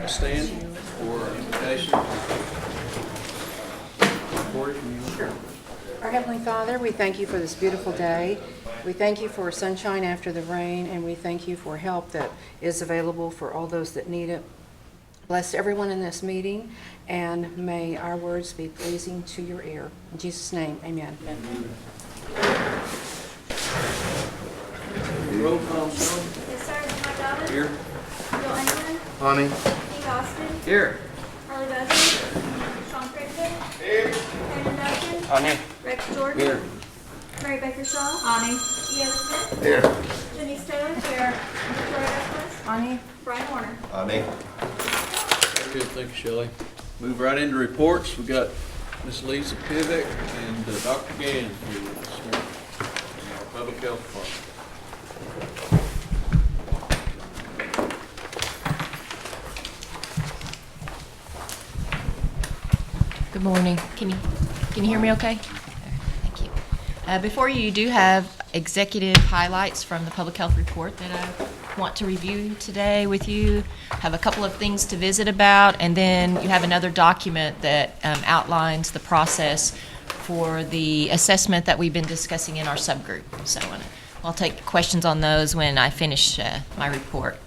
stand for invocation. Corey, can you? Our Heavenly Father, we thank you for this beautiful day. We thank you for sunshine after the rain, and we thank you for help that is available for all those that need it. Bless everyone in this meeting, and may our words be pleasing to your ear. In Jesus' name, amen. Roll call, Sean. Yes, sir. Mike Dobbins. Here. Bill England. Honey. Steve Austin. Here. Harley Buzzer. Sean Crittenden. Here. Brandon Duncan. Honey. Rex Jordan. Here. Mary Baker Shaw. Ani. E.O. Smith. Here. Denise Taylor. Here. Victoria Douglas. Ani? Brian Warner. Honey. Very good, thank you, Shelley. Move right into reports. We got Miss Lisa Pivek and Dr. Gann here with us this morning from our Public Health Department. Good morning. Can you hear me okay? Thank you. Before you do have executive highlights from the public health report that I want to review today with you. Have a couple of things to visit about, and then you have another document that outlines the process for the assessment that we've been discussing in our subgroup. So I'll take questions on those when I finish my report.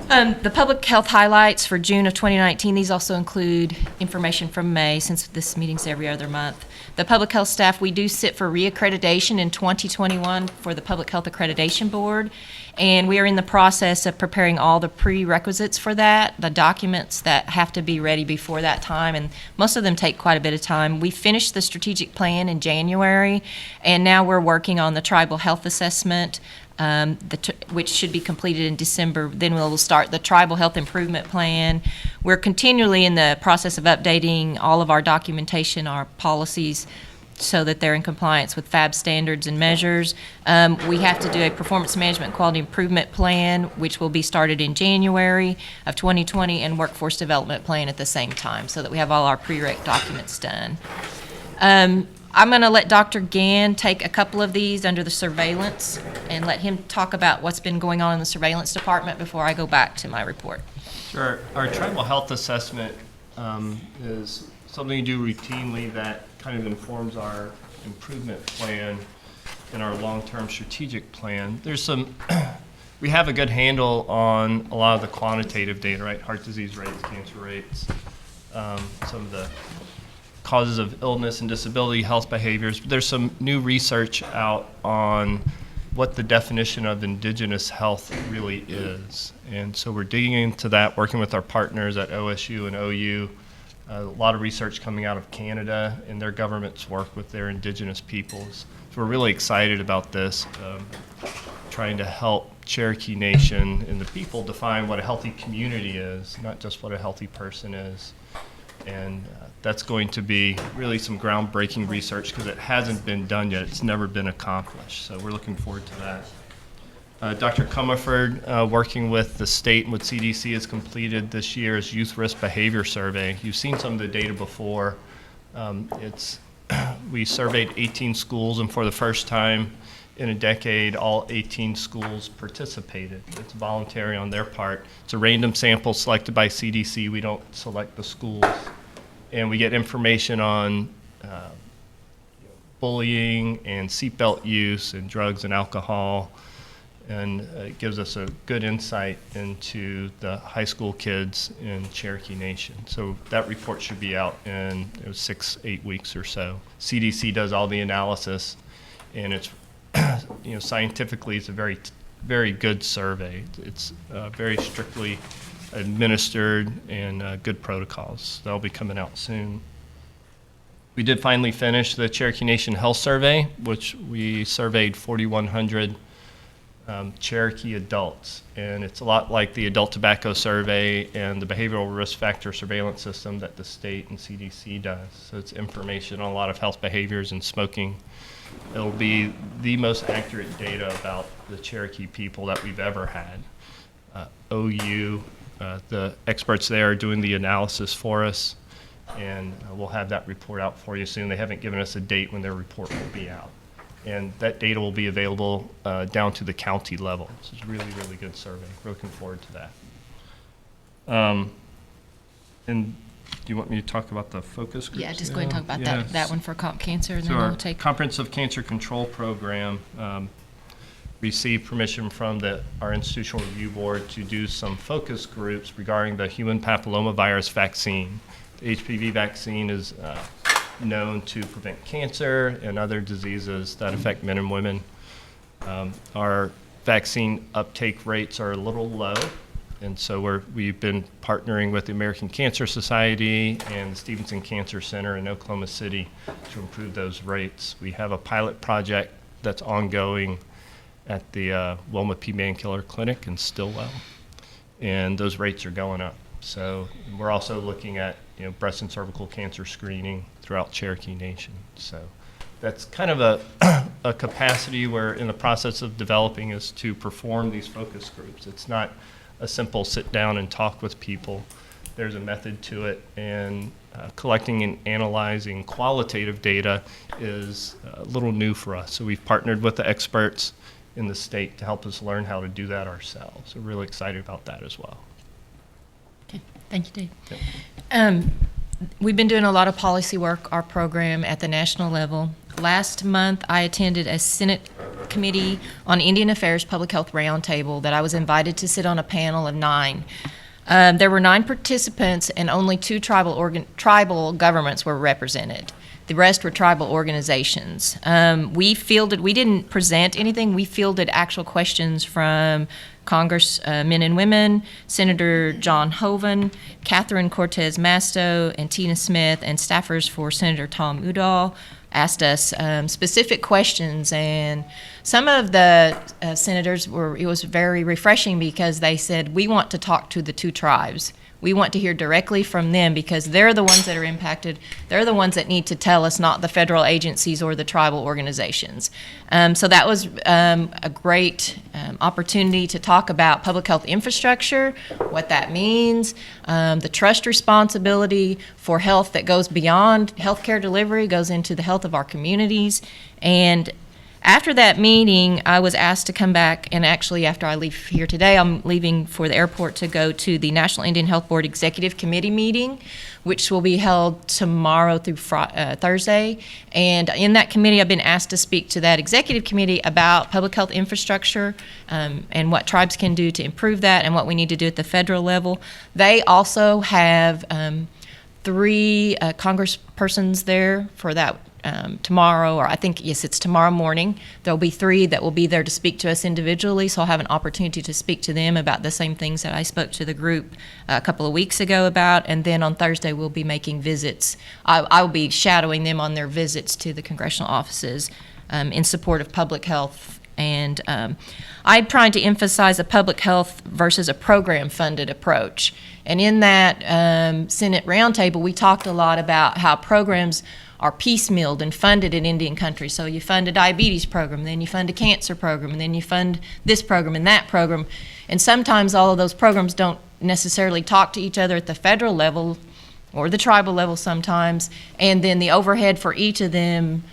The public health highlights for June of 2019, these also include information from May, since this meeting's every other month. The public health staff, we do sit for reaccreditation in 2021 for the Public Health Accreditation Board, and we are in the process of preparing all the prerequisites for that, the documents that have to be ready before that time, and most of them take quite a bit of time. We finished the strategic plan in January, and now we're working on the tribal health assessment, which should be completed in December. Then we'll start the Tribal Health Improvement Plan. We're continually in the process of updating all of our documentation, our policies, so that they're in compliance with FAB standards and measures. We have to do a Performance Management Quality Improvement Plan, which will be started in January of 2020, and Workforce Development Plan at the same time, so that we have all our prereq documents done. I'm going to let Dr. Gann take a couple of these under the surveillance and let him talk about what's been going on in the surveillance department before I go back to my report. Sure. Our tribal health assessment is something you do routinely that kind of informs our improvement plan and our long-term strategic plan. There's some, we have a good handle on a lot of the quantitative data, right? Heart disease rates, cancer rates, some of the causes of illness and disability, health behaviors. But there's some new research out on what the definition of indigenous health really is. And so we're digging into that, working with our partners at OSU and OU. A lot of research coming out of Canada and their government's work with their indigenous peoples. So we're really excited about this, trying to help Cherokee Nation and the people define what a healthy community is, not just what a healthy person is. And that's going to be really some groundbreaking research because it hasn't been done yet. It's never been accomplished. So we're looking forward to that. Dr. Comerford, working with the state and with CDC, has completed this year's Youth Risk Behavior Survey. You've seen some of the data before. We surveyed 18 schools, and for the first time in a decade, all 18 schools participated. It's voluntary on their part. It's a random sample selected by CDC. We don't select the schools. And we get information on bullying and seatbelt use and drugs and alcohol. And it gives us a good insight into the high school kids in Cherokee Nation. So that report should be out in 6-8 weeks or so. CDC does all the analysis, and it's scientifically, it's a very, very good survey. It's very strictly administered and good protocols. That'll be coming out soon. We did finally finish the Cherokee Nation Health Survey, which we surveyed 4,100 Cherokee adults. And it's a lot like the adult tobacco survey and the behavioral risk factor surveillance system that the state and CDC does. So it's information on a lot of health behaviors and smoking. It'll be the most accurate data about the Cherokee people that we've ever had. OU, the experts there are doing the analysis for us, and we'll have that report out for you soon. They haven't given us a date when their report will be out. And that data will be available down to the county level. So it's a really, really good survey. We're looking forward to that. And do you want me to talk about the focus groups? Yeah, just go ahead and talk about Yeah. that one for comp cancer, and So then our we'll take. Comprehensive Cancer Control Program received permission from our Institutional Review Board to do some focus groups regarding the human papillomavirus vaccine. The HPV vaccine is known to prevent cancer and other diseases that affect men and women. Our vaccine uptake rates are a little low, and so we've been partnering with the American Cancer Society and the Stevenson Cancer Center in Oklahoma City to improve those rates. We have a pilot project that's ongoing at the Wilma P. Mankiller Clinic in Stillwell, and those rates are going up. So we're also looking at breast and cervical cancer screening throughout Cherokee Nation. So that's kind of a capacity we're in the process of developing, is to perform these focus groups. It's not a simple sit down and talk with people. There's a method to it, and collecting and analyzing qualitative data is a little new for us. So we've partnered with the experts in the state to help us learn how to do that ourselves. We're really excited about that as well. Okay, thank you, Dave. Yep. We've been doing a lot of policy work, our program, at the national level. Last month, I attended a Senate Committee on Indian Affairs Public Health Roundtable that I was invited to sit on a panel of 9. There were 9 participants, and only 2 tribal governments were represented. The rest were tribal organizations. We didn't present anything, we fielded actual questions from Congress men and women, Senator John Hoeven, Catherine Cortez Masto, and Tina Smith, and staffers for Senator Tom Udall asked us specific questions, and some of the senators it was very refreshing because they said, we want to talk to the 2 tribes. We want to hear directly from them because they're the ones that are impacted. They're the ones that need to tell us, not the federal agencies or the tribal organizations. So that was a great opportunity to talk about public health infrastructure, what that means, the trust responsibility for health that goes beyond healthcare delivery, goes into the health of our communities. And after that meeting, I was asked to come back, and actually after I leave here today, I'm leaving for the airport to go to the National Indian Health Board Executive Committee meeting, which will be held tomorrow through Thursday. And in that committee, I've been asked to speak to that executive committee about public health infrastructure and what tribes can do to improve that and what we need to do at the federal level. They also have 3 congresspersons there for that tomorrow, or I think, yes, it's tomorrow morning. There'll be 3 that will be there to speak to us individually, so I'll have an opportunity to speak to them about the same things that I spoke to the group a couple of weeks ago about, and then on Thursday we'll be making visits. I will be shadowing them on their visits to the congressional offices in support of public health. And I'm trying to emphasize a public health versus a program-funded approach. And in that Senate roundtable, we talked a lot about how programs are piecemealed and funded in Indian country. So you fund a diabetes program, then you fund a cancer program, and then you fund this program and that program. And sometimes all of those programs don't necessarily talk to each other at the federal level or the tribal level sometimes. And then the overhead for each of them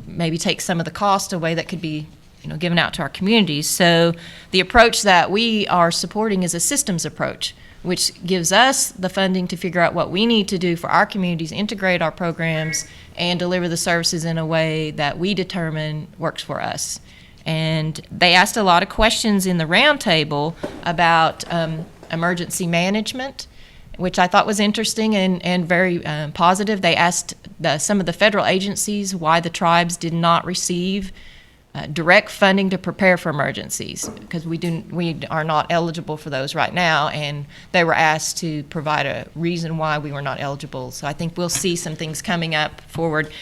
maybe takes some of the cost away that could be given out to our communities. So the approach that we are supporting is a systems approach, which gives us the funding to figure out what we need to do for our communities, integrate our programs, and deliver the services in a way that we determine works for us. And they asked a lot of questions in the roundtable about emergency management, which I thought was interesting and very positive. They asked some of the federal agencies why the tribes did not receive direct funding to prepare for emergencies, because we are not eligible for those right now, and they were asked to provide a reason why we were not eligible. So I think we'll see some things coming up forward.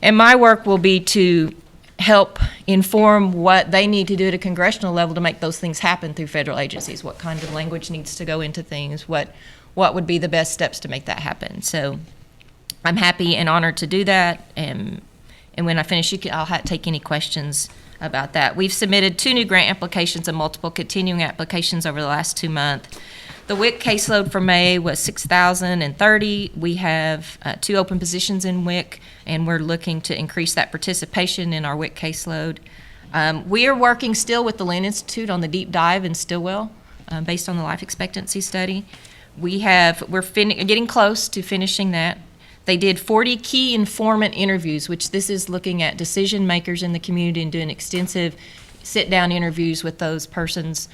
And my work will be to help inform what they need to do at a congressional level to make those things happen through federal agencies, what kind of language needs to go into things, what would be the best steps to make that happen. So I'm happy and honored to do that. And when I finish, I'll take any questions about that. We've submitted 2 new grant applications and multiple continuing applications over the last 2 months. The WIC caseload for May was 6,030. We have 2 open positions in WIC, and we're looking to increase that participation in our WIC caseload. We are working still with the Lynn Institute on the deep dive in Stillwell based on the life expectancy study. We're getting close to finishing that. They did 40 key informant interviews, which this is looking at decision makers in the community and doing extensive sit-down interviews with those persons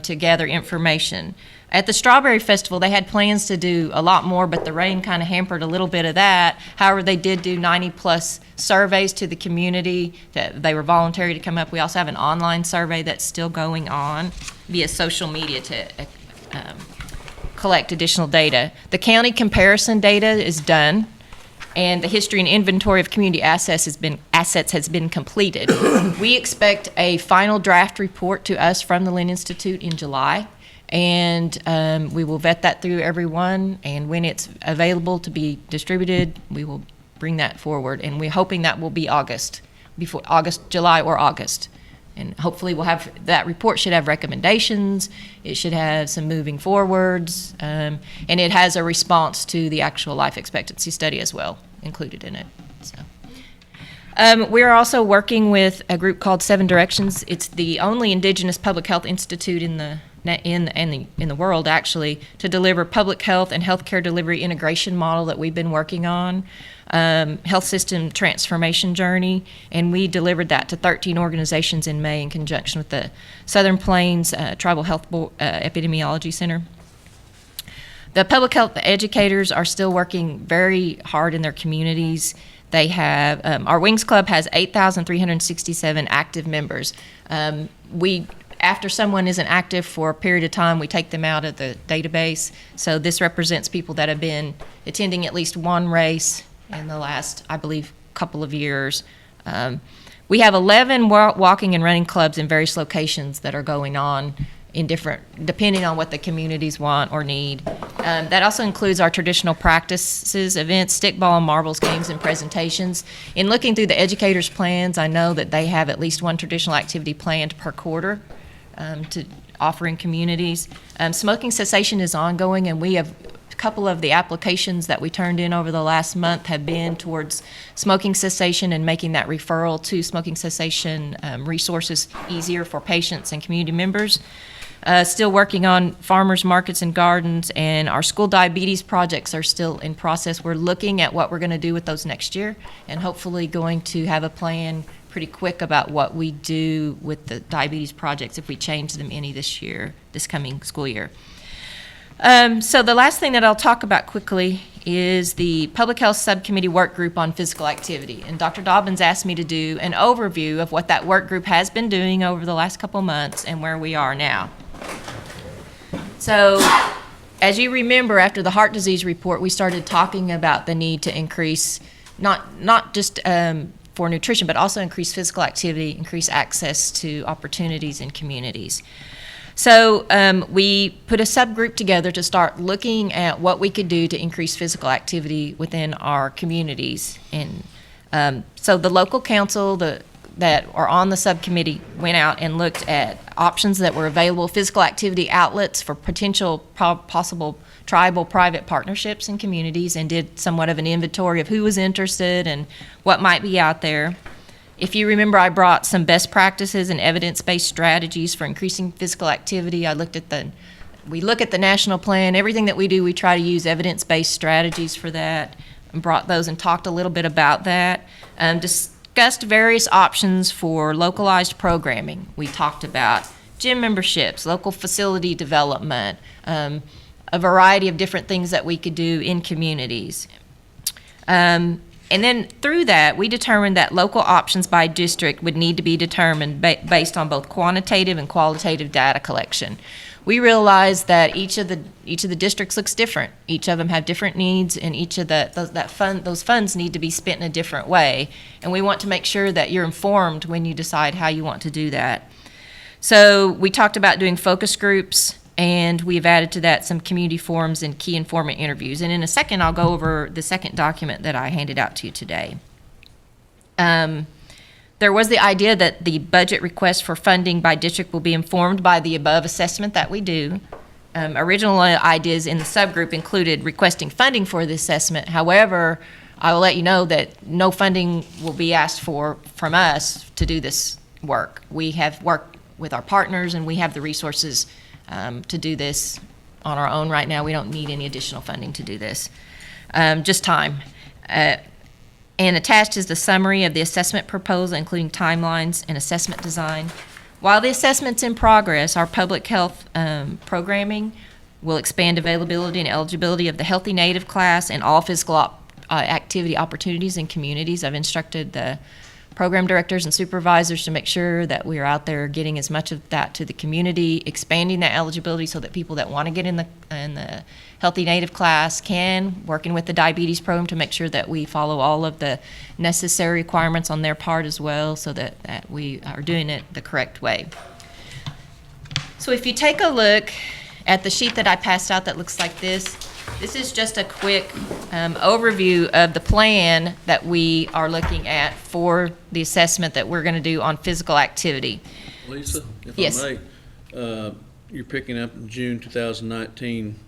to gather information. At the Strawberry Festival, they had plans to do a lot more, but the rain kind of hampered a little bit of that. However, they did do 90-plus surveys to the community that they were voluntary to come up. We also have an online survey that's still going on via social media to collect additional data. The county comparison data is done, and the history and inventory of community assets has been completed. We expect a final draft report to us from the Lynn Institute in July, and we will vet that through everyone, and when it's available to be distributed, we will bring that forward, and we're hoping that will be July or August. And hopefully that report should have recommendations, it should have some moving forwards, and it has a response to the actual life expectancy study as well included in it. So, we are also working with a group called Seven Directions. It's the only Indigenous public health institute in the world, actually, to deliver public health and healthcare delivery integration model that we've been working on. Health system transformation journey, and we delivered that to 13 organizations in May in conjunction with the Southern Plains Tribal Health Epidemiology Center. The public health educators are still working very hard in their communities. They have, our Wings Club has 8,367 active members. After someone isn't active for a period of time, we take them out of the database. So this represents people that have been attending at least one race in the last, I believe, couple of years. We have 11 walking and running clubs in various locations that are going on in depending on what the communities want or need. That also includes our traditional practices, events, stickball and marbles games, and presentations. In looking through the educators' plans, I know that they have at least one traditional activity planned per quarter to offer in communities. Smoking cessation is ongoing, and we have a couple of the applications that we turned in over the last month have been towards smoking cessation and making that referral to smoking cessation resources easier for patients and community members. Still working on farmers markets and gardens, and our school diabetes projects are still in process. We're looking at what we're going to do with those next year, and hopefully going to have a plan pretty quick about what we do with the diabetes projects if we change them any this coming school year. So the last thing that I'll talk about quickly is the Public Health Subcommittee Work Group on Physical Activity. And Dr. Dobbins asked me to do an overview of what that work group has been doing over the last couple months and where we are now. So, as you remember, after the heart disease report, we started talking about the need to increase, not just for nutrition, but also increase physical activity, increase access to opportunities in communities. So we put a subgroup together to start looking at what we could do to increase physical activity within our communities. And so the local council that are on the subcommittee went out and looked at options that were available, physical activity outlets for potential possible tribal private partnerships in communities, and did somewhat of an inventory of who was interested and what might be out there. If you remember, I brought some best practices and evidence-based strategies for increasing physical activity. We look at the national plan. Everything that we do, we try to use evidence-based strategies for that, and brought those and talked a little bit about that. Discussed various options for localized programming. We talked about gym memberships, local facility development, a variety of different things that we could do in communities. And then through that, we determined that local options by district would need to be determined based on both quantitative and qualitative data collection. We realized that each of the districts looks different. Each of them have different needs, and each of those funds need to be spent in a different way. And we want to make sure that you're informed when you decide how you want to do that. So we talked about doing focus groups, and we've added to that some community forums and key informant interviews. And in a second, I'll go over the second document that I handed out to you today. There was the idea that the budget request for funding by district will be informed by the above assessment that we do. Original ideas in the subgroup included requesting funding for the assessment. However, I will let you know that no funding will be asked for from us to do this work. We have worked with our partners, and we have the resources to do this on our own right now. We don't need any additional funding to do this, just time. And attached is the summary of the assessment proposal, including timelines and assessment design. While the assessment's in progress, our public health programming will expand availability and eligibility of the Healthy Native class and all physical activity opportunities in communities. I've instructed the program directors and supervisors to make sure that we are out there getting as much of that to the community, expanding that eligibility so that people that want to get in the Healthy Native class can, working with the diabetes program to make sure that we follow all of the necessary requirements on their part as well, so that we are doing it the correct way. So if you take a look at the sheet that I passed out that looks like this is just a quick overview of the plan that we are looking at for the assessment that we're going to do on physical activity. Lisa, if Yes. I may, you're picking up in June 2019.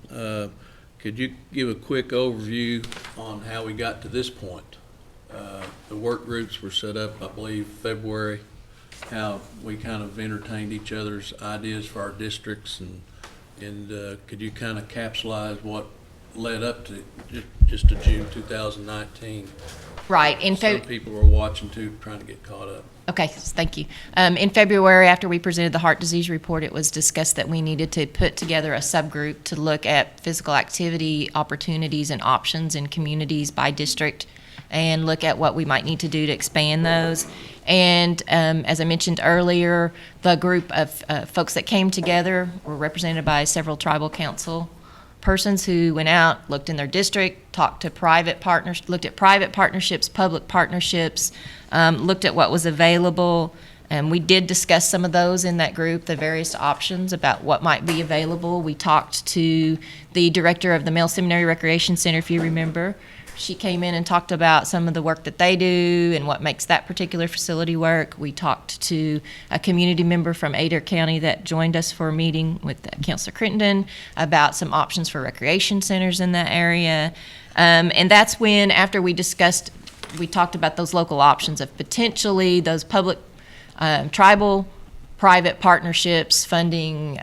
Could you give a quick overview on how we got to this point? The work groups were set up, I believe, February, how we kind of entertained each other's ideas for our districts, and could you kind of capsulize what led up to just to June 2019? Right. Some people were watching too, trying to get caught up. Okay, thank you. In February, after we presented the heart disease report, it was discussed that we needed to put together a subgroup to look at physical activity opportunities and options in communities by district and look at what we might need to do to expand those. And as I mentioned earlier, the group of folks that came together were represented by several tribal council persons who went out, looked in their district, talked to private partners, looked at private partnerships, public partnerships, looked at what was available. And we did discuss some of those in that group, the various options about what might be available. We talked to the director of the Male Seminary Recreation Center, if you remember. She came in and talked about some of the work that they do and what makes that particular facility work. We talked to a community member from Adair County that joined us for a meeting with Councilor Crittenden about some options for recreation centers in that area. And that's when, after we discussed, we talked about those local options of potentially those public, tribal, private partnerships, funding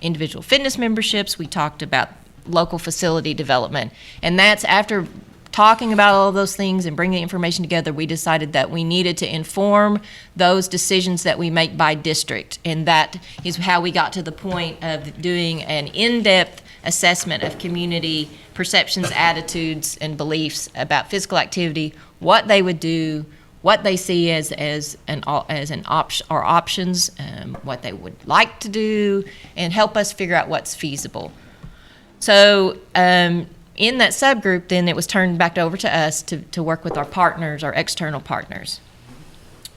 individual fitness memberships. We talked about local facility development. And that's after talking about all of those things and bringing information together, we decided that we needed to inform those decisions that we make by district. And that is how we got to the point of doing an in-depth assessment of community perceptions, attitudes, and beliefs about physical activity, what they would do, what they see as options, what they would like to do, and help us figure out what's feasible. So in that subgroup, then it was turned back over to us to work with our partners, our external partners.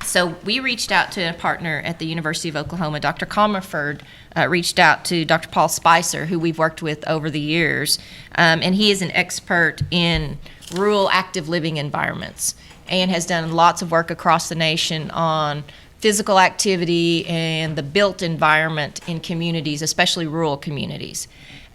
So we reached out to a partner at the University of Oklahoma. Dr. Comerford reached out to Dr. Paul Spicer, who we've worked with over the years, and he is an expert in rural active living environments and has done lots of work across the nation on physical activity and the built environment in communities, especially rural communities.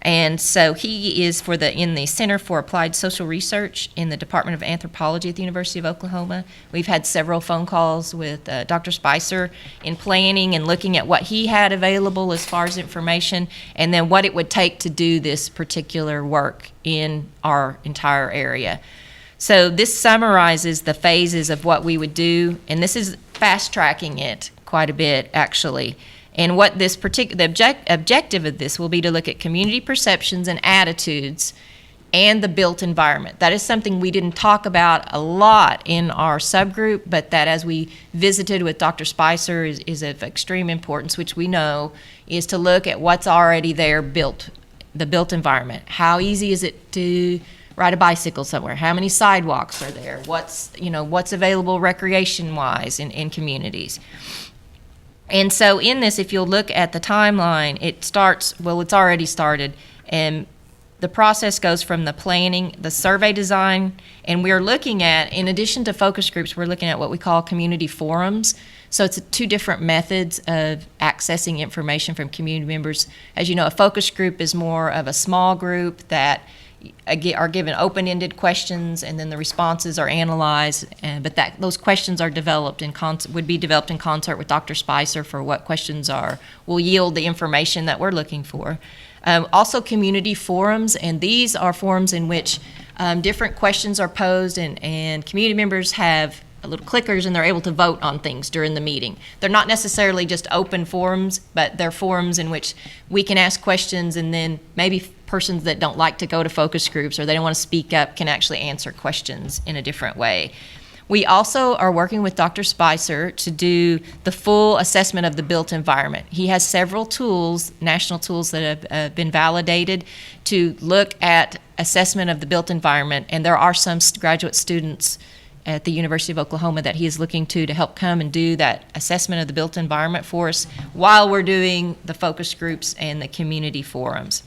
And so he is in the Center for Applied Social Research in the Department of Anthropology at the University of Oklahoma. We've had several phone calls with Dr. Spicer in planning and looking at what he had available as far as information, and then what it would take to do this particular work in our entire area. So this summarizes the phases of what we would do, and this is fast-tracking it quite a bit, actually. And what this particular objective of this will be to look at community perceptions and attitudes and the built environment. That is something we didn't talk about a lot in our subgroup, but that as we visited with Dr. Spicer is of extreme importance, which we know is to look at what's already there built, the built environment. How easy is it to ride a bicycle somewhere? How many sidewalks are there? What's available recreation-wise in communities? And so in this, if you'll look at the timeline, it's already started, and the process goes from the planning, the survey design, and we're looking at, in addition to focus groups, we're looking at what we call community forums. So it's two different methods of accessing information from community members. As you know, a focus group is more of a small group that are given open-ended questions, and then the responses are analyzed. But those questions are would be developed in concert with Dr. Spicer for what questions will yield the information that we're looking for. Also, community forums, and these are forums in which different questions are posed, and community members have little clickers, and they're able to vote on things during the meeting. They're not necessarily just open forums, but they're forums in which we can ask questions, and then maybe persons that don't like to go to focus groups or they don't want to speak up can actually answer questions in a different way. We also are working with Dr. Spicer to do the full assessment of the built environment. He has several tools, national tools, that have been validated to look at assessment of the built environment, and there are some graduate students at the University of Oklahoma that he is looking to help come and do that assessment of the built environment for us while we're doing the focus groups and the community forums.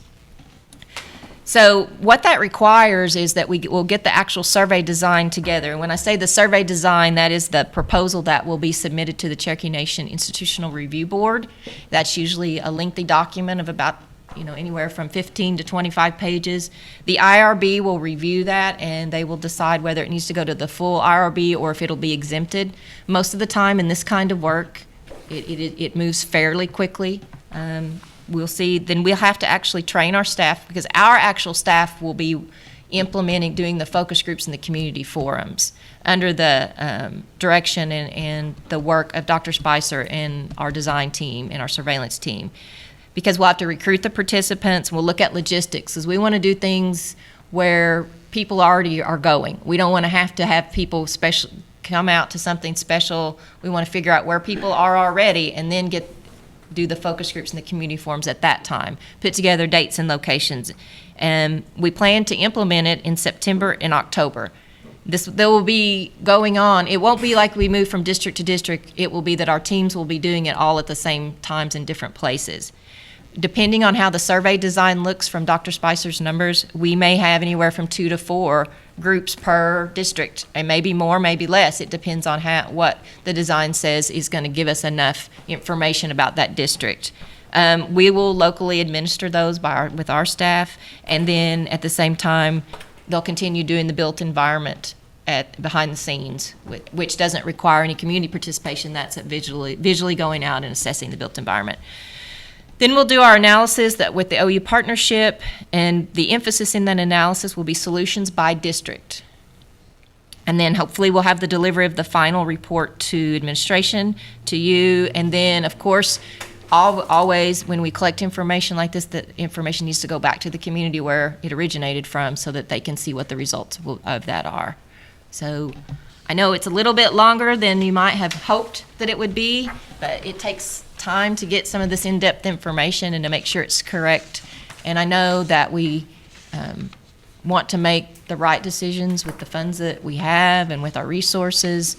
So what that requires is that we will get the actual survey design together. And when I say the survey design, that is the proposal that will be submitted to the Cherokee Nation Institutional Review Board. That's usually a lengthy document of about anywhere from 15 to 25 pages. The IRB will review that, and they will decide whether it needs to go to the full IRB or if it'll be exempted. Most of the time in this kind of work, it moves fairly quickly. We'll see. Then we'll have to actually train our staff, because our actual staff will be doing the focus groups and the community forums under the direction and the work of Dr. Spicer and our design team and our surveillance team. Because we'll have to recruit the participants, we'll look at logistics, because we want to do things where people already are going. We don't want to have people come out to something special. We want to figure out where people are already and then do the focus groups and the community forums at that time, put together dates and locations. And we plan to implement it in September and October. There will be going on. It won't be like we move from district to district. It will be that our teams will be doing it all at the same times in different places. Depending on how the survey design looks from Dr. Spicer's numbers, we may have anywhere from 2 to 4 groups per district, and maybe more, maybe less. It depends on what the design says is going to give us enough information about that district. We will locally administer those with our staff, and then at the same time, they'll continue doing the built environment behind the scenes, which doesn't require any community participation. That's visually going out and assessing the built environment. Then we'll do our analysis with the OU partnership, and the emphasis in that analysis will be solutions by district. And then hopefully we'll have the delivery of the final report to administration, to you, and then of course, always when we collect information like this, the information needs to go back to the community where it originated from so that they can see what the results of that are. So I know it's a little bit longer than you might have hoped that it would be, but it takes time to get some of this in-depth information and to make sure it's correct. And I know that we want to make the right decisions with the funds that we have and with our resources.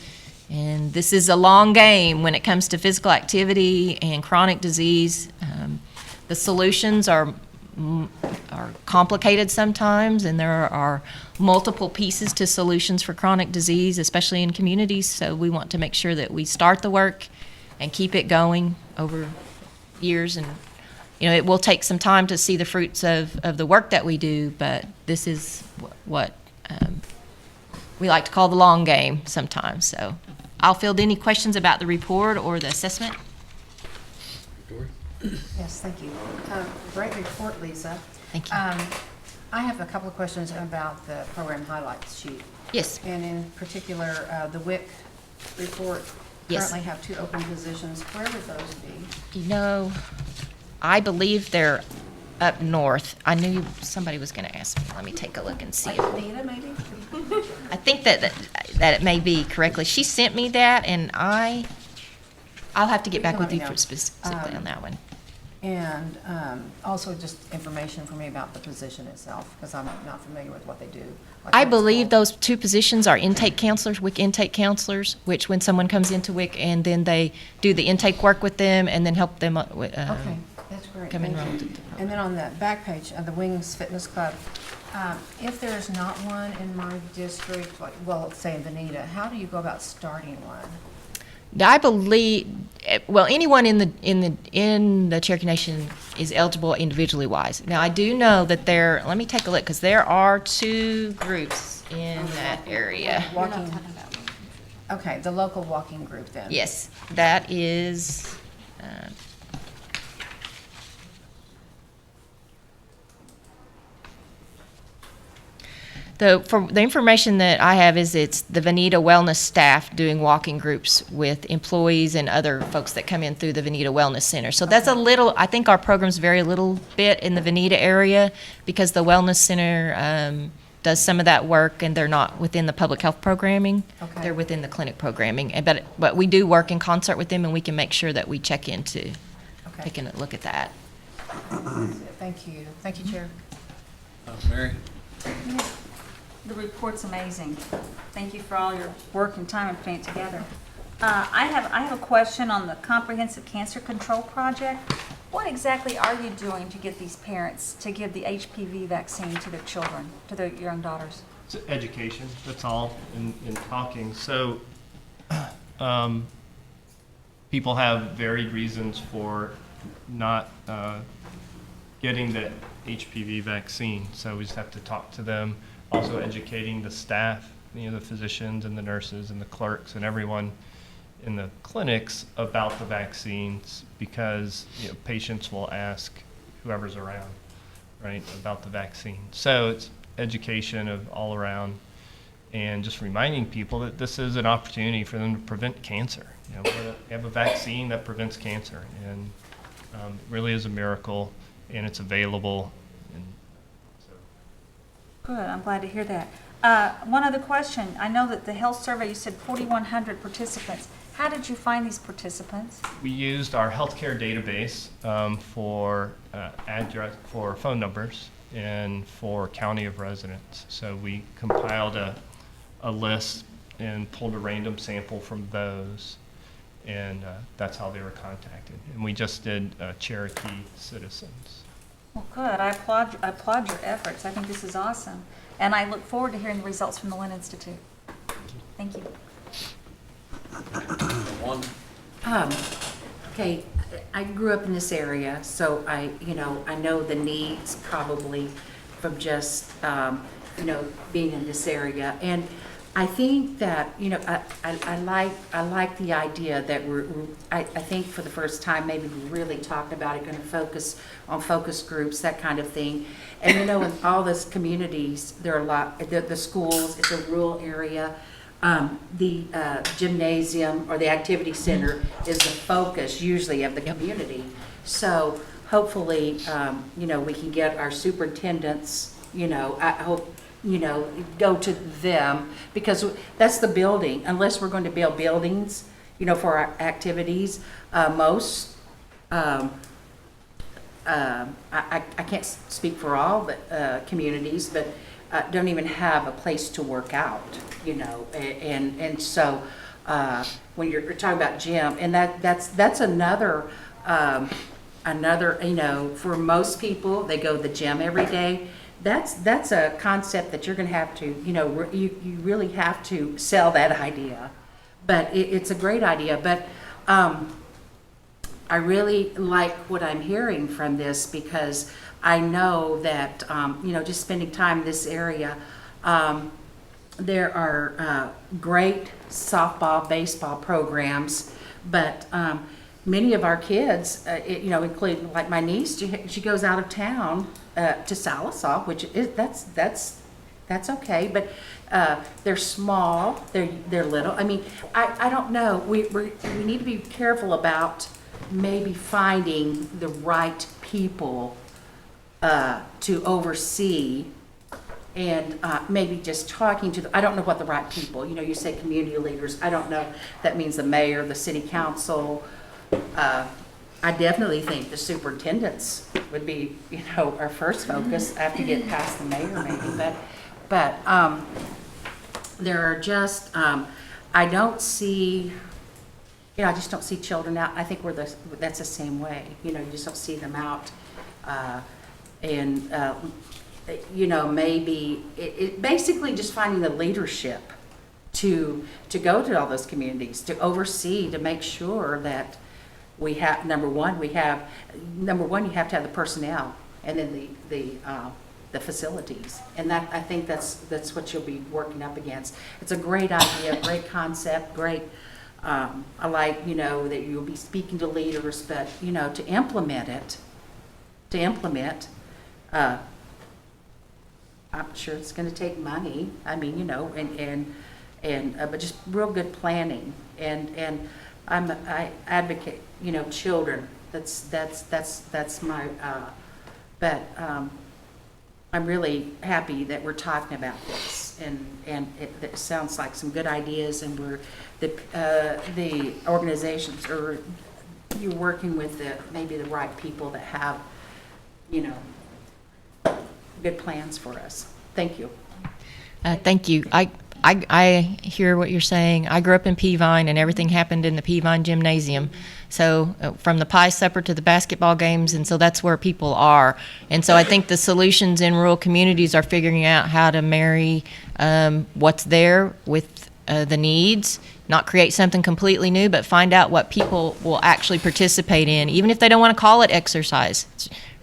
And this is a long game when it comes to physical activity and chronic disease. The solutions are complicated sometimes, and there are multiple pieces to solutions for chronic disease, especially in communities. So we want to make sure that we start the work and keep it going over years. And it will take some time to see the fruits of the work that we do, but this is what we like to call the long game sometimes. So I'll field any questions about the report or the assessment. Yes, thank you. Great report, Lisa. Thank you. I have a couple of questions about the program highlights sheet. Yes. And in particular, the WIC report. Yes. Currently have 2 open positions. Where would those be? I believe they're up north. I knew somebody was going to ask me. Let me take a look and see. Like Anita, maybe? I think that it may be correctly. She sent me that, and I'll have to get back with you specifically on that one. And also just information for me about the position itself, because I'm not familiar with what they do. I believe those 2 positions are intake counselors, WIC intake counselors, which when someone comes into WIC and then they do the intake work with them and then help them Okay, that's great. come Thank enrolled you. at the program. And then on the back page of the Wings Fitness Club, if there's not one in my district, let's say in Veneta, how do you go about starting one? I believe, anyone in the Cherokee Nation is eligible individually wise. Now, I do know that let me take a look, because there are 2 groups in that area. Walking, okay, the local walking group then. Yes, that is, for the information that I have is it's the Veneta Wellness staff doing walking groups with employees and other folks that come in through the Veneta Wellness Center. So that's I think our programs vary a little bit in the Veneta area because the Wellness Center does some of that work and they're not within the public health programming. Okay. They're within the clinic programming. But we do work in concert with them and we can make sure that we check into Okay. taking a look at that. Thank you. Thank you, Chair. Mary? The report's amazing. Thank you for all your work and time in putting it together. I have a question on the Comprehensive Cancer Control Project. What exactly are you doing to get these parents to give the HPV vaccine to their children, to their young daughters? It's education, that's all, in talking. So, people have varied reasons for not getting the HPV vaccine, so we just have to talk to them. Also educating the staff, the physicians and the nurses and the clerks and everyone in the clinics about the vaccines because patients will ask whoever's around, right, about the vaccine. So it's education of all around and just reminding people that this is an opportunity for them to prevent cancer. We have a vaccine that prevents cancer, and it really is a miracle, and it's available. Good, I'm glad to hear that. One other question. I know that the health survey, you said 4,100 participants. How did you find these participants? We used our healthcare database for for phone numbers and for county of residence. So we compiled a list and pulled a random sample from those, and that's how they were contacted. And we just did Cherokee citizens. Well, good. I applaud your efforts. I think this is awesome. And I look forward to hearing the results from the Lynn Institute. Thank you. One? Okay, I grew up in this area, so I know the needs probably from just, being in this area. And I think that, I like the idea that I think for the first time, maybe we really talked about it, going to focus on focus groups, that kind of thing. And, in all those communities, there are a lot, the schools, it's a rural area. The gymnasium or the activity center is the focus usually of the community. So hopefully, we can get our superintendents, I hope, go to them, because that's the building. Unless we're going to build buildings, for our activities, most, I can't speak for all the communities, but don't even have a place to work out, and so when you're talking about gym, and that's another, for most people, they go to the gym every day. That's a concept that you're going to have to, you really have to sell that idea. But it's a great idea. But I really like what I'm hearing from this, because I know that, just spending time in this area, there are great softball, baseball programs, but many of our kids, including like my niece, she goes out of town to Salisaw, which is that's okay, but they're small, they're little. I mean, I don't know. We need to be careful about maybe finding the right people to oversee, and maybe just talking to I don't know what the right people. You say community leaders. I don't know. That means the mayor, the city council. I definitely think the superintendents would be, our first focus after you get past the mayor, maybe. But there are just, I don't see, I just don't see children out. I think that's the same way. You just don't see them out. Maybe it basically just finding the leadership to go to all those communities, to oversee, to make sure that we have, number one, you have to have the personnel, and then the facilities. And that, I think that's what you'll be working up against. It's a great idea, great concept, great, I like, that you'll be speaking to leaders, but, to implement, I'm sure it's gonna take money. I mean, but just real good planning. And I advocate, children. That's my, but, I'm really happy that we're talking about this, and it sounds like some good ideas, and the organizations, or you're working with maybe the right people that have, good plans for us. Thank you. Thank you. I hear what you're saying. I grew up in Peavine, and everything happened in the Peavine Gymnasium. So from the pie supper to the basketball games, and so that's where people are. And so I think the solutions in rural communities are figuring out how to marry what's there with the needs, not create something completely new, but find out what people will actually participate in, even if they don't want to call it exercise.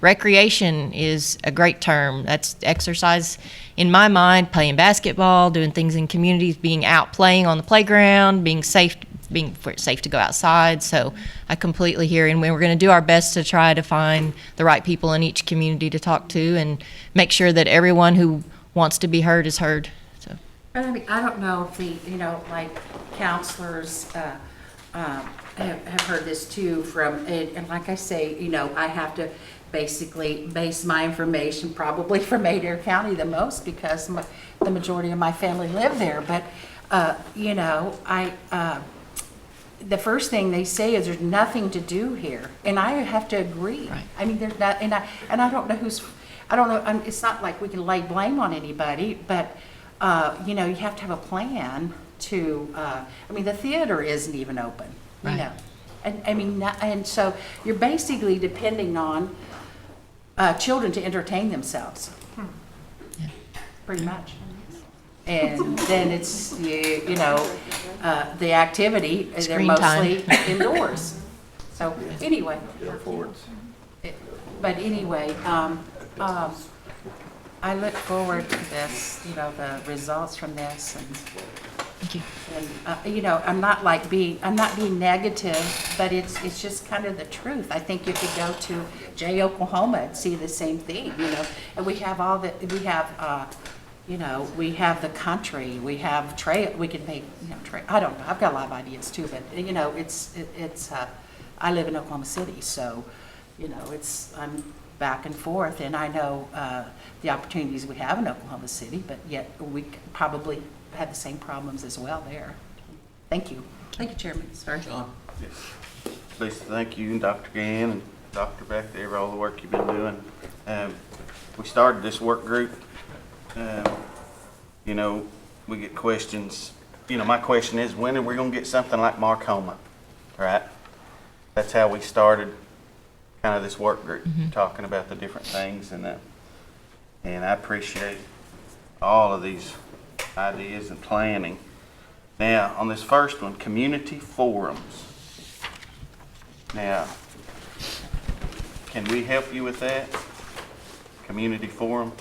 Recreation is a great term. That's exercise in my mind, playing basketball, doing things in communities, being out playing on the playground, being safe to go outside. So I completely hear, and we're going to do our best to try to find the right people in each community to talk to and make sure that everyone who wants to be heard is heard. So. But I mean, I don't know if like counselors have heard this too from, and like I say, I have to basically base my information probably from Adair County the most, because the majority of my family live there. But, the first thing they say is there's nothing to do here. And I have to agree. Right. I mean, there's not, and I don't know it's not like we can lay blame on anybody, but, you have to have a plan to, the theater isn't even open, Right. And so you're basically depending on children to entertain themselves. Yeah. Pretty much. And then it's, the activity, they're Screen time. mostly indoors. So anyway. But anyway, I look forward to this, the results from this, and Thank you. and I'm not being negative, but it's just kind of the truth. I think you could go to Jay, Oklahoma, and see the same thing, and we have we have the country, we have trail, we can make, I don't know, I've got a lot of ideas too, but, it's I live in Oklahoma City, so, I'm back and forth, and I know the opportunities we have in Oklahoma City, but yet we probably have the same problems as well there. Thank you. Thank you, Chairman. Sorry. John? Please thank you and Dr. Gann and Dr. back there for all the work you've been doing. We started this work group. We get questions. My question is, when are we going to get something like Marcoma, right? That's how we started kind of this work group, talking about the different things, and I appreciate all of these ideas and planning. Now, on this first one, community forums. Now, can we help you with that? Community forums?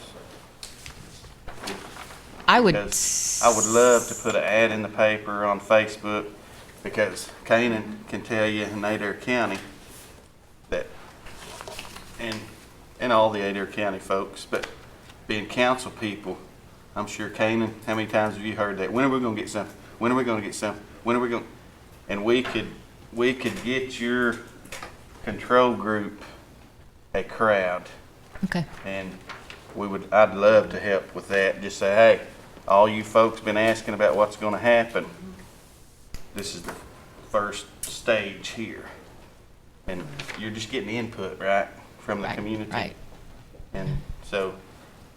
Because I would love to put an ad in the paper on Facebook, because Canaan can tell you in Adair County that, and all the Adair County folks, but being council people, I'm sure Canaan, how many times have you heard that? When are we going to get something? When are we going to get something? When are we going? And we could get your control group a crowd. Okay. And I'd love to help with that. Just say, hey, all you folks been asking about what's going to happen. This is the first stage here. And you're just getting input, right, from the community. Right. And so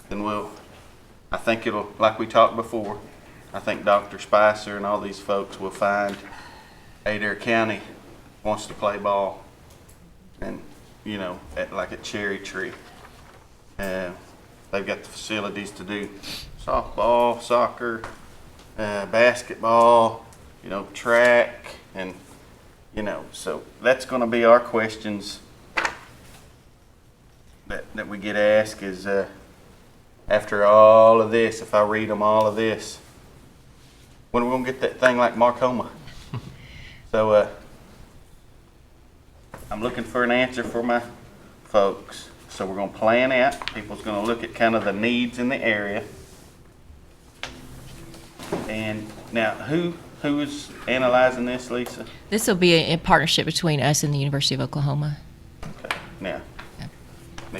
then I think it'll, like we talked before, I think Dr. Spicer and all these folks will find Adair County wants to play ball, and at Cherry Tree. They've got the facilities to do softball, soccer, basketball, track, and You know, so that's gonna be our questions that we get asked is, after all of this, if I read them all of this, when are we gonna get that thing like Marcoma? So, I'm looking for an answer for my folks. So we're gonna plan out, people's gonna look at kind of the needs in the area. And now, who is analyzing this, Lisa? This will be a partnership between us and the University of Oklahoma. Okay, now,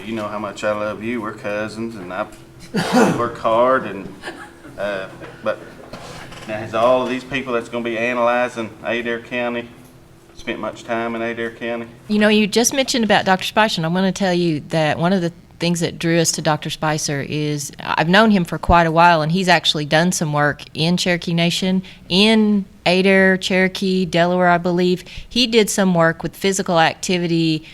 you know how much I love you. We're cousins, and I work hard. And but now, has all of these people that's going to be analyzing Adair County spent much time in Adair County? You know, you just mentioned about Dr. Spicer, and I'm going to tell you that one of the things that drew us to Dr. Spicer is I've known him for quite a while, and he's actually done some work in Cherokee Nation, in Adair, Cherokee, Delaware, I believe. He did some work with physical activity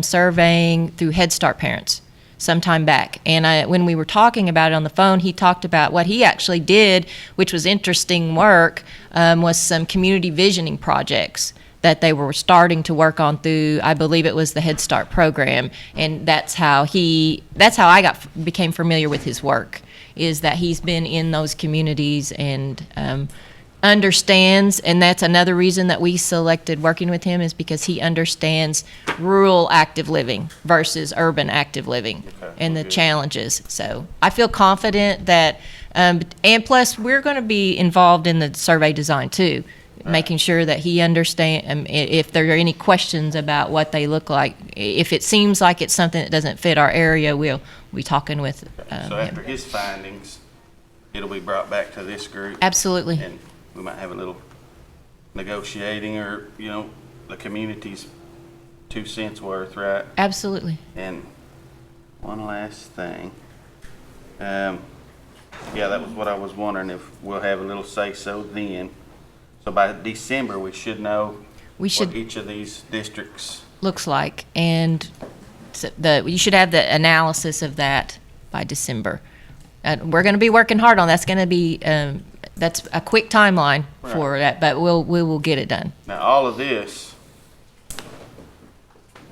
surveying through Head Start parents some time back. And when we were talking about it on the phone, he talked about what he actually did, which was interesting work, was some community visioning projects that they were starting to work on through, I believe it was the Head Start program, and that's how I became familiar with his work, is that he's been in those communities and understands, and that's another reason that we selected working with him, is because he understands rural active living versus urban active living and the challenges. So I feel confident that, and plus we're going to be involved in the survey design too. Making sure that he understands if there are any questions about what they look like. If it seems like it's something that doesn't fit our area, we'll be talking with So after his findings, it'll be brought back to this group. Absolutely. And we might have a little negotiating, or, you know, the community's 2 cents worth, right? Absolutely. And one last thing. Yeah, that was what I was wondering, if we'll have a little say-so then. So by December, we should know what each of these districts looks like, and you should have the analysis of that by December. We're going to be working hard on that's going to be that's a quick timeline for that, but we will get it done. Now, all of this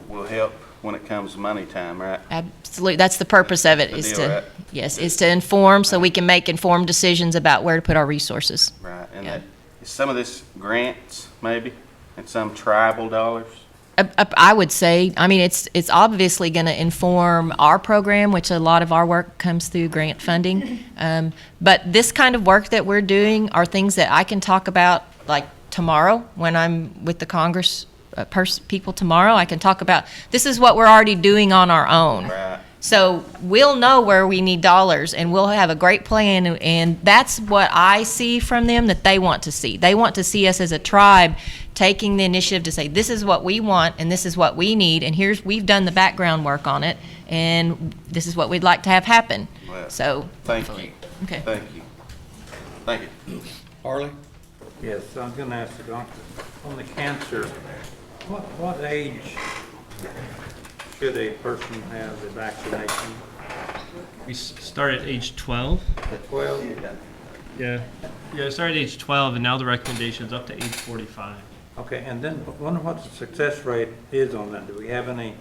will help when it comes to money time, right? Absolutely, that's the purpose of it. Is to inform, so we can make informed decisions about where to put our resources. Right, and is some of this grants, maybe, and some tribal dollars? I would say, I mean, it's obviously going to inform our program, which a lot of our work comes through grant funding. But this kind of work that we're doing are things that I can talk about, like tomorrow when I'm with the Congress people tomorrow. I can talk about, this is what we're already doing on our own. Right. So we'll know where we need dollars, and we'll have a great plan, and that's what I see from them that they want to see. They want to see us as a tribe taking the initiative to say, this is what we want, and this is what we need, and we've done the background work on it, and this is what we'd like to have happen. Well, so thank you. Okay. Thank you. Thank you. Harley? Yes, I was going to ask the doctor, on the cancer, what age should a person have the vaccination? We start at age 12. At 12? Yeah, start at age 12, and now the recommendation is up to age 45. Okay, and then I wonder what the success rate is on that. Do we have any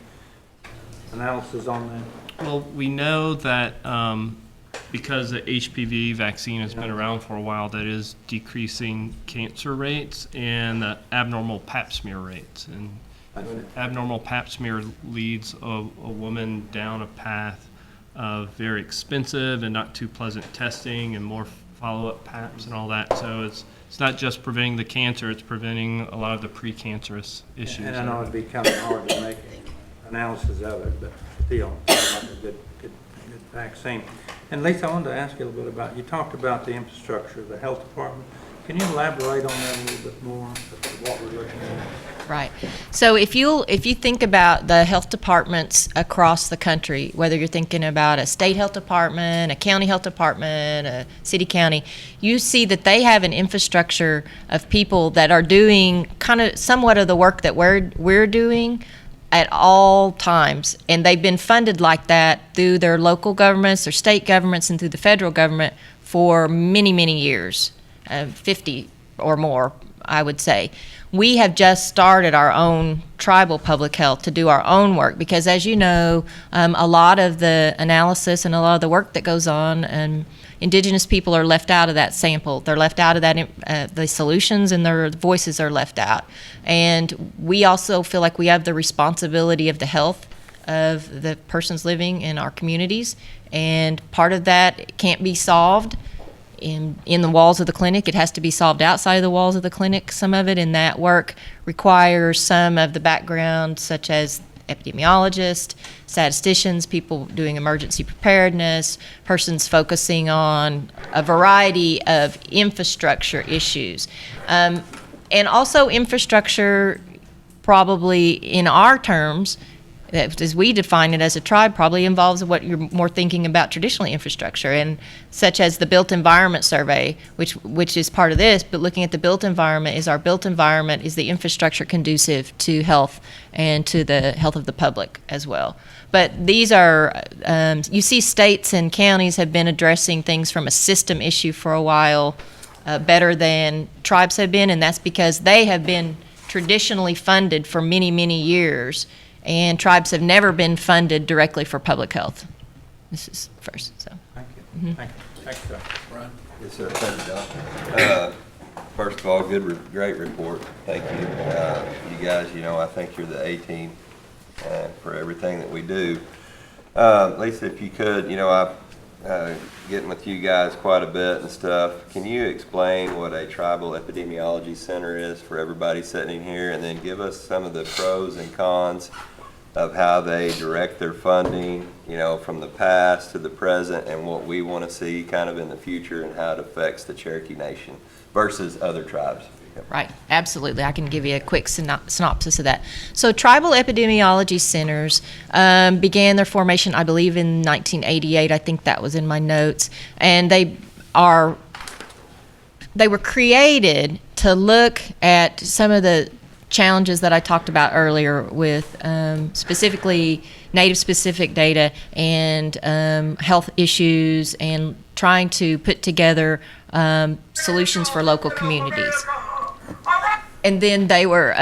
analysis on that? Well, we know that because the HPV vaccine has been around for a while, that is decreasing cancer rates and the abnormal pap smear rates. And abnormal pap smear leads a woman down a path of very expensive and not too pleasant testing and more follow-up paps and all that. So it's not just preventing the cancer, it's preventing a lot of the precancerous issues. And I know it'd be kind of hard to make analysis of it, but still, it's like a good vaccine. And Lisa, I wanted to ask you a little bit about, you talked about the infrastructure, the health department. Can you elaborate on that a little bit more, what we're looking at? Right. So if you think about the health departments across the country, whether you're thinking about a state health department, a county health department, a city county, you see that they have an infrastructure of people that are doing kind of somewhat of the work that we're doing at all times, and they've been funded like that through their local governments, their state governments, and through the federal government for many, many years, 50 or more. I would say. We have just started our own tribal public health to do our own work because, as you know, a lot of the analysis and a lot of the work that goes on, Indigenous people are left out of that sample. They're left out of that, the solutions and their voices are left out. And we also feel like we have the responsibility of the health of the persons living in our communities. And part of that can't be solved in the walls of the clinic. It has to be solved outside of the walls of the clinic, some of it, and that work requires some of the background, such as epidemiologists, statisticians, people doing emergency preparedness, persons focusing on a variety of infrastructure issues. And also infrastructure, probably in our terms, as we define it as a tribe, probably involves what you're more thinking about traditionally infrastructure, and such as the built environment survey, which is part of this. But looking at the built environment, is our built environment, is the infrastructure conducive to health and to the health of the public as well? But these are, you see states and counties have been addressing things from a system issue for a while better than tribes have been, and that's because they have been traditionally funded for many, many years. And tribes have never been funded directly for public health. This is first, so. Thank you. Thank you. Thanks, Doc. Brian? Yes, sir. Thank you, Doc. First of all, great report. Thank you. You guys, I think you're the A-team for everything that we do. Lisa, if you could, I've getting with you guys quite a bit and stuff. Can you explain what a tribal epidemiology center is for everybody sitting here, and then give us some of the pros and cons of how they direct their funding, from the past to the present, and what we want to see kind of in the future, and how it affects the Cherokee Nation versus other tribes? Right, absolutely. I can give you a quick synopsis of that. So tribal epidemiology centers began their formation, I believe, in 1988. I think that was in my notes. And they were created to look at some of the challenges that I talked about earlier with specifically Native-specific data and health issues, and trying to put together solutions for local communities. And then they were,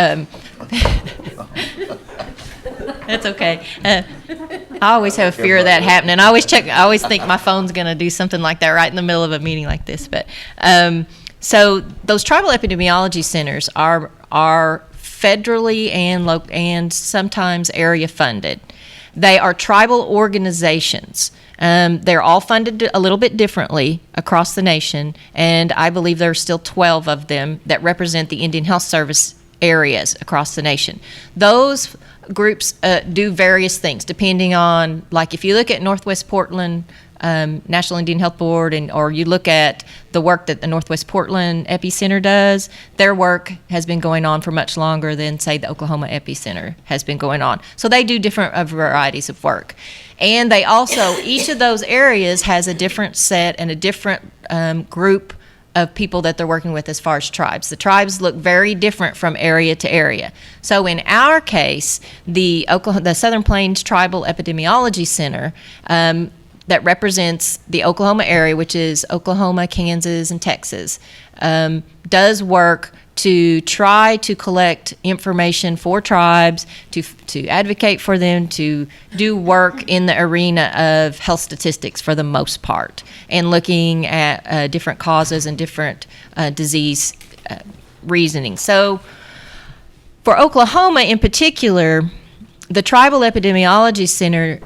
that's okay. I always have a fear of that happening. I always think my phone's going to do something like that right in the middle of a meeting like this. But so those tribal epidemiology centers are federally and sometimes area funded. They are tribal organizations. They're all funded a little bit differently across the nation, and I believe there are still 12 of them that represent the Indian Health Service areas across the nation. Those groups do various things depending on, like if you look at Northwest Portland National Indian Health Board, or you look at the work that the Northwest Portland Epicenter does, their work has been going on for much longer than, say, the Oklahoma Epicenter has been going on. So they do different varieties of work. And they also, each of those areas has a different set and a different group of people that they're working with as far as tribes. The tribes look very different from area to area. So in our case, the Southern Plains Tribal Epidemiology Center that represents the Oklahoma area, which is Oklahoma, Kansas, and Texas, does work to try to collect information for tribes, to advocate for them, to do work in the arena of health statistics for the most part, and looking at different causes and different disease reasoning. So for Oklahoma in particular, the Tribal Epidemiology Center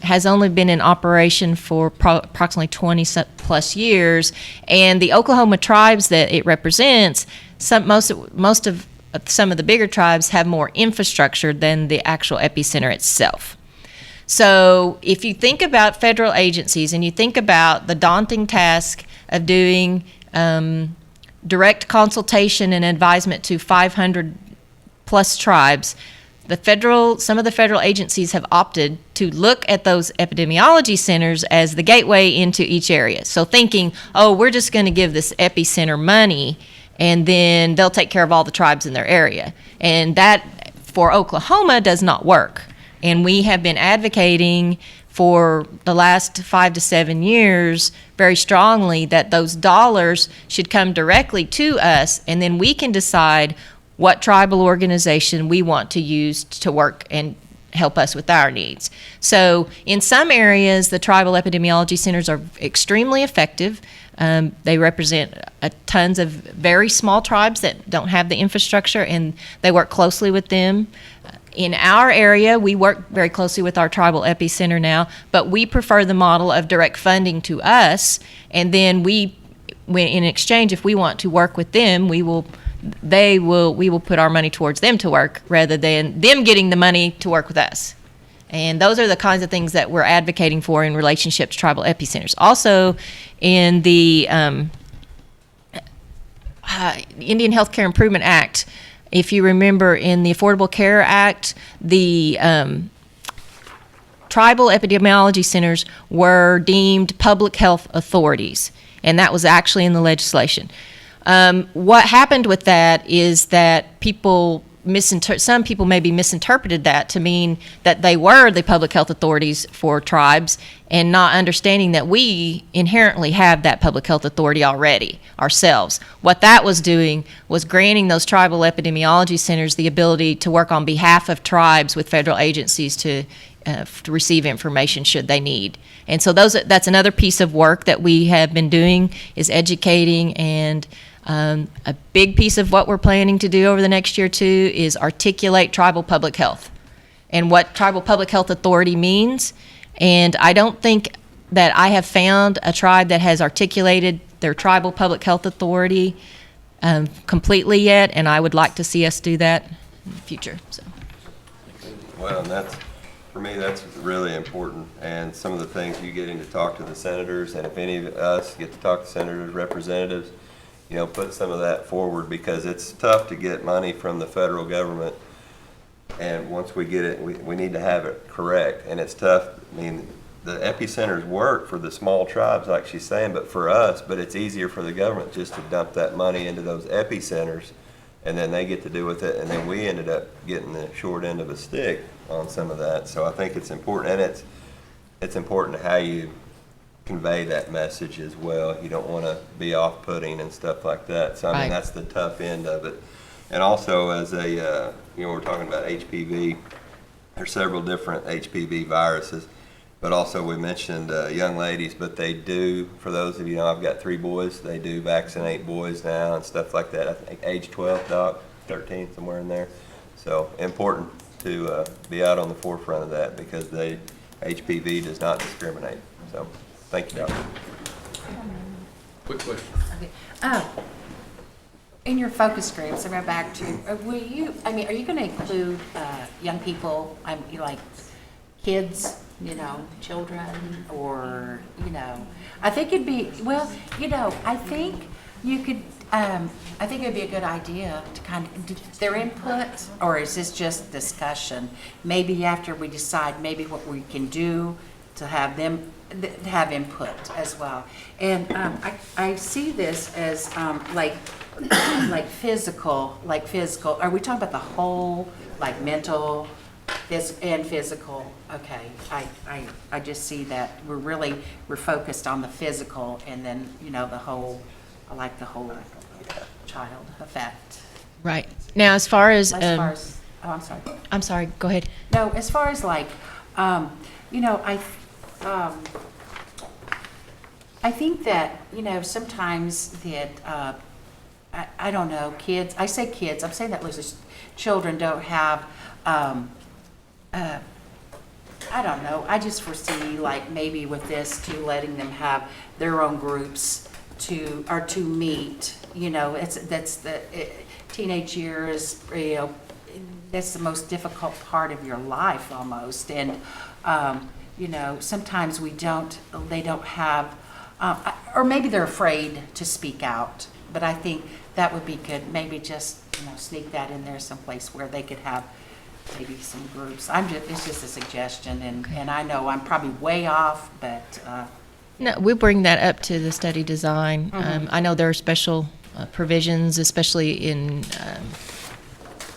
has only been in operation for approximately 20 plus years, and the Oklahoma tribes that it represents, most of some of the bigger tribes have more infrastructure than the actual epicenter itself. So if you think about federal agencies and you think about the daunting task of doing direct consultation and advisement to 500 plus tribes, some of the federal agencies have opted to look at those epidemiology centers as the gateway into each area. So thinking, we're just going to give this epicenter money, and then they'll take care of all the tribes in their area. And that, for Oklahoma, does not work. And we have been advocating for the last 5 to 7 years very strongly that those dollars should come directly to us, and then we can decide what tribal organization we want to use to work and help us with our needs. So in some areas, the tribal epidemiology centers are extremely effective. They represent tons of very small tribes that don't have the infrastructure, and they work closely with them. In our area, we work very closely with our tribal epicenter now, but we prefer the model of direct funding to us, and then in exchange, if we want to work with them, we will put our money towards them to work rather than them getting the money to work with us. And those are the kinds of things that we're advocating for in relationship to tribal epicenters. Also, in the Indian Healthcare Improvement Act, if you remember, in the Affordable Care Act, the tribal epidemiology centers were deemed public health authorities, and that was actually in the legislation. What happened with that is that some people maybe misinterpreted that to mean that they were the public health authorities for tribes, and not understanding that we inherently have that public health authority already ourselves. What that was doing was granting those tribal epidemiology centers the ability to work on behalf of tribes with federal agencies to receive information should they need. And so that's another piece of work that we have been doing, is educating. And a big piece of what we're planning to do over the next year or two is articulate tribal public health and what tribal public health authority means. And I don't think that I have found a tribe that has articulated their tribal public health authority completely yet, and I would like to see us do that in the future. So. Well, and for me, that's really important. And some of the things you getting to talk to the senators, and if any of us get to talk to senators, representatives, put some of that forward, because it's tough to get money from the federal government. And once we get it, we need to have it correct. And it's tough. I mean, the epicenters work for the small tribes, like she's saying, but it's easier for the government just to dump that money into those epicenters, and then they get to do with it. And then we ended up getting the short end of a stick on some of that. So I think it's important, and it's important how you convey that message as well. You don't want to be off-putting and stuff like that. So I mean, that's the tough end of it. And also, as we're talking about HPV, there's several different HPV viruses, but also we mentioned young ladies, but they do, for those of you I've got 3 boys, they do vaccinate boys now and stuff like that. I think age 12, Doc, 13, somewhere in there. So important to be out on the forefront of that, because HPV does not discriminate. So thank you, Doc. Quick question. Okay. In your focus groups, I go back to, are you going to include young people, like kids, children, or, I think it'd be, I think you could, I think it'd be a good idea to kind of, their input, or is this just discussion? Maybe after we decide maybe what we can do to have them have input as well. And I see this as like physical, are we talking about the whole, like mental and physical? Okay, I just see that we're focused on the physical, and then, I like the whole child effect. Right. Now, as far as Oh, I'm sorry. I'm sorry, go ahead. No, as far as I think that, sometimes that, I don't know, kids, I say kids, I'm saying that children don't have, I don't know, I just foresee, like, maybe with this too, letting them have their own groups to meet, that's the teenage years, that's the most difficult part of your life almost. And, sometimes they don't have, or maybe they're afraid to speak out. But I think that would be good, maybe just, sneak that in there someplace where they could have maybe some groups. It's just a suggestion, and I know I'm probably way off, but. No, we bring that up to the study design. I know there are special provisions, especially in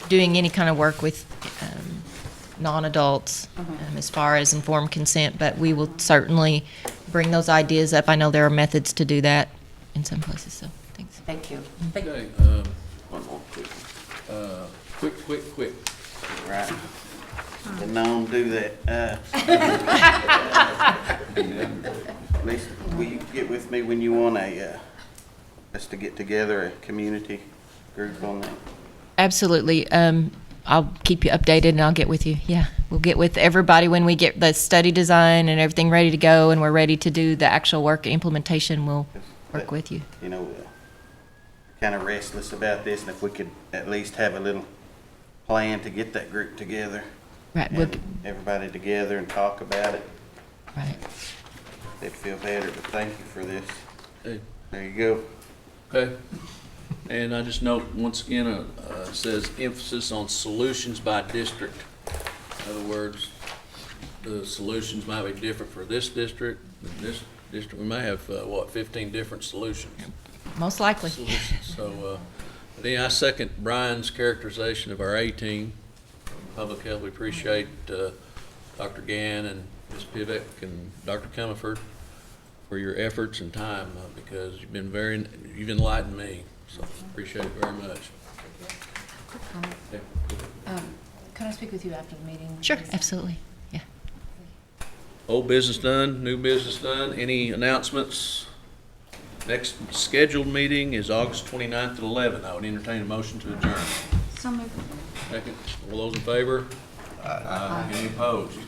doing any kind of work with non-adults as far as informed consent, but we will certainly bring those ideas up. I know there are methods to do that in some places, so thanks. Thank you. Okay, one more quick. Quick. Right. Didn't know them do that. Lisa, will you get with me when you want us to get together, a community group on that? Absolutely. I'll keep you updated and I'll get with you. Yeah, we'll get with everybody when we get the study design and everything ready to go and we're ready to do the actual work implementation. We'll work with you. You know, kind of restless about this, and if we could at least have a little plan to get that group together. Right. And everybody together and talk about it, Right. they'd feel better, but thank you for this. Hey. There you go. Okay. And I just note, once again, it says emphasis on solutions by district. In other words, the solutions might be different for this district, than this district. We may have, 15 different solutions. Most likely. So, but anyway, I second Brian's characterization of our A team. Public health, we appreciate Dr. Gann and Ms. Pivek and Dr. Comerford for your efforts and time, because you've enlightened me, so appreciate it very much. Can I speak with you after the meeting? Sure, absolutely. Yeah. Old business done, new business done. Any announcements? Next scheduled meeting is August 29th at 11. I would entertain a motion to adjourn. So moved. Second, all those in favor? Aye. Any opposed?